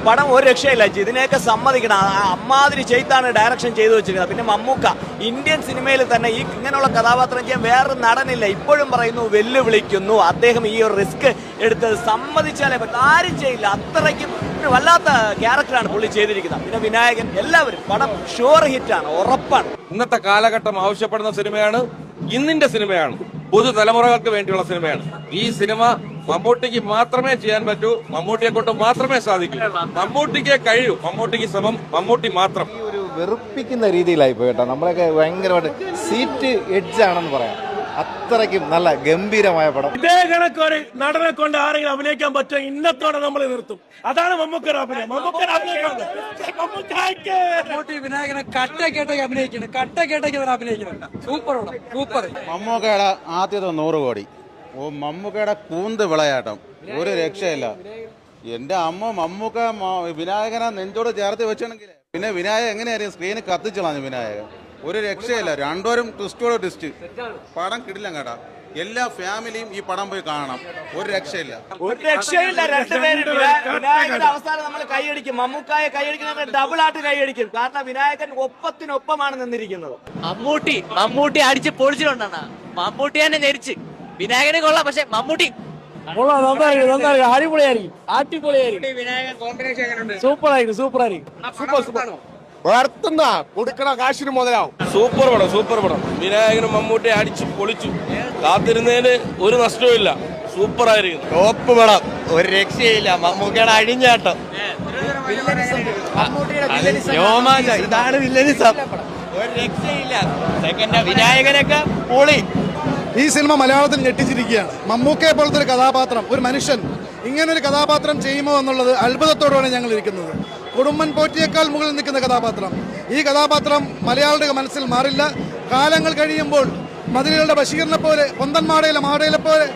പടം ഒരു രക്ഷയില്ല. ഇതിനെയൊക്കെ സമ്മതിക്കണം. അമ്മാതിരി ചെയ്താണ് ഡയറക്ഷൻ ചെയ്തു വെച്ചിരിക്കുന്നത്. പിന്നെ മമ്മൂക്ക ഇന്ത്യൻ സിനിമയിൽ തന്നെ ഈ ഇങ്ങനെയുള്ള കഥാപാത്രം ചെയ്യാൻ വേറൊരു നടനില്ല. ഇപ്പോഴും പറയുന്നു, വെല്ലുവിളിക്കുന്നു. അദ്ദേഹം ഈ ഒരു റിസ്ക് എടുത്ത് സമ്മതിച്ചാലേ പറ്റും. ആരും ചെയ്യില്ല. അത്രയ്ക്കും വല്ലാത്ത ക്യാരക്ടറാണ് പുള്ളി ചെയ്തിരിക്കുന്നത്. പിന്നെ വിനായകൻ, എല്ലാവരും പടം ഷുവർ ഹിറ്റാണ്, ഉറപ്പാണ്. ഇന്നത്തെ കാലഘട്ടം ആവശ്യപ്പെടുന്ന സിനിമയാണ്, ഇന്നിന്റെ സിനിമയാണ്, പുതുതലമുറകൾക്ക് വേണ്ടിയുള്ള സിനിമയാണ്. ഈ സിനിമ മമ്മൂട്ടിക്ക് മാത്രമേ ചെയ്യാൻ പറ്റൂ, മമ്മൂട്ടിയെ കൊണ്ട് മാത്രമേ സാധിക്കൂ. മമ്മൂട്ടിക്ക് കഴിയൂ, മമ്മൂട്ടിക്ക് സമം മമ്മൂട്ടി മാത്രം. ഈ ഒരു വെറുപ്പിക്കുന്ന രീതിയിലായി പോയി കേട്ടോ. നമ്മളൊക്കെ ഭയങ്കരമായിട്ട് സീറ്റ് എഡ്ജ് ആണെന്ന് പറയാം. അത്രയ്ക്കും നല്ല ഗംഭീരമായ പടം. ഇതേ കണക്കൊരു നടനെ കൊണ്ട് ആരെങ്കിലും അഭിനയിക്കാൻ പറ്റുമോ ഇന്നത്തോടെ നമ്മൾ നിർത്തും. അതാണ് മമ്മൂക്കയുടെ അഭിനയം. മമ്മൂട്ടി വിനായകനെ കട്ടക്കേട്ടൊക്കെ അഭിനയിക്കുന്നത് സൂപ്പർ സൂപ്പർ. മമ്മൂക്കയുടെ ആദ്യത്തെ 100 കോടി. മമ്മൂക്കയുടെ കൂന്ത് വിളയാട്ടം ഒരു രക്ഷയില്ല. എന്റെ അമ്മ മമ്മൂക്ക വിനായകനെ നെഞ്ചോട് ചേർത്ത് വെച്ചാണെങ്കിൽ പിന്നെ വിനായകൻ എങ്ങനെയായിരുന്നു സ്ക്രീന് കത്തിച്ചളഞ്ഞു. വിനായകൻ ഒരു രക്ഷയില്ല. രണ്ടോരും ട്വിസ്റ്റോട് ട്വിസ്റ്റ്. പടം കിടിലം കേട്ടാ. എല്ലാ ഫാമിലിയും ഈ പടം പോയി കാണണം. ഒരു രക്ഷയില്ല. രണ്ടുപേരും വിനായകന്റെ അവസാനം നമ്മൾ കൈയടിക്കും. മമ്മൂക്കായെ കൈയടിക്കുന്നവർ ഡബിൾ ആയിട്ട് കൈയടിക്കും. കാരണം വിനായകൻ ഒപ്പത്തിനൊപ്പമാണ് നിന്നിരിക്കുന്നത്. മമ്മൂട്ടി അടിച്ച് പൊളിച്ചിട്ടുണ്ടാണ്. മമ്മൂട്ടി തന്നെ നെരിച്ച്. വിനായകനെ കൊള്ളാം, പക്ഷെ മമ്മൂട്ടി കൊടുക്കണ കാശിന് മുതലാവും. സൂപ്പർ പടം. വിനായകനും മമ്മൂട്ടി അടിച്ച് പൊളിച്ചു. കാത്തിരുന്നതിന് ഒരു നഷ്ടവും. സൂപ്പർ ആയിരിക്കും. ടോപ്പ് പടം, ഒരു രക്ഷയില്ല. മമ്മൂക്കയുടെ അഴിഞ്ഞാട്ടം, ഇതാണ് വില്ലനിസം. ഒരു രക്ഷയില്ല. സെക്കൻഡ് വിനായകനൊക്കെ പൊളി. ഈ സിനിമ മലയാളത്തിൽ ഞെട്ടിച്ചിരിക്കുകയാണ്. മമ്മൂക്കയെ പോലത്തെ ഒരു കഥാപാത്രം, ഒരു മനുഷ്യൻ ഇങ്ങനൊരു കഥാപാത്രം ചെയ്യുമോ എന്നുള്ളത് അത്ഭുതത്തോടെയാണ് ഞങ്ങൾ ഇരിക്കുന്നത്. കുടുംബൻ പോറ്റിയേക്കാൾ മുകളിൽ നിൽക്കുന്ന കഥാപാത്രം. ഈ കഥാപാത്രം മലയാളിയുടെ മനസ്സിൽ മാറില്ല. കാലങ്ങൾ കഴിയുമ്പോൾ മതിലുകളുടെ ബഷീറിനെ പോലെ, പൊന്തന്മാടയിലെ മാടയിലെ പോലെ,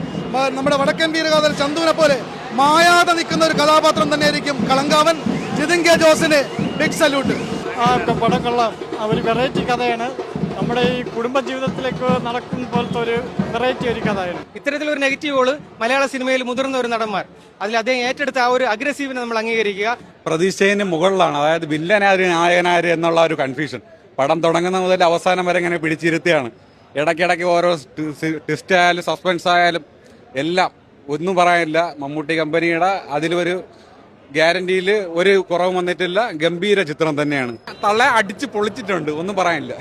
നമ്മുടെ വടക്കൻ വീരകാതൽ ചന്തുവിനെ പോലെ മായാതെ നിൽക്കുന്ന ഒരു കഥാപാത്രം തന്നെയായിരിക്കും കളങ്കാവൻ. ജിതിൻ കെ ജോസിന് ബിഗ് സല്യൂട്ട്. പടം കൊള്ളാം. ഒരു വെറൈറ്റി കഥയാണ്. നമ്മുടെ ഈ കുടുംബ ജീവിതത്തിലേക്ക് നടക്കുന്ന പോലത്തെ ഒരു വെറൈറ്റി ഒരു കഥയാണ്. ഇത്തരത്തിലൊരു നെഗറ്റീവ് റോള് മലയാള സിനിമയിൽ മുതിർന്ന ഒരു നടന്മാർ അതിൽ അദ്ദേഹം ഏറ്റെടുത്ത ആ ഒരു അഗ്രസീവിനെ നമ്മൾ അംഗീകരിക്കുക. പ്രതീക്ഷയിന് മുകളിലാണ്. അതായത് വില്ലനാര് നായകനാര് എന്നുള്ള ഒരു കൺഫ്യൂഷൻ പടം തുടങ്ങുന്ന മുതൽ അവസാനം വരെ ഇങ്ങനെ പിടിച്ചിരുത്തിയാണ്. ഇടയ്ക്കിടയ്ക്ക് ഓരോ ട്വിസ്റ്റ് ആയാലും സസ്പെൻസ് ആയാലും എല്ലാം ഒന്നും പറയാനില്ല. മമ്മൂട്ടി കമ്പനിയുടെ അതിലൊരു ഗ്യാരണ്ടിയിൽ ഒരു കുറവും വന്നിട്ടില്ല. ഗംഭീര ചിത്രം തന്നെയാണ്. തള്ളെ അടിച്ച് പൊളിച്ചിട്ടുണ്ട്, ഒന്നും പറയാനില്ല.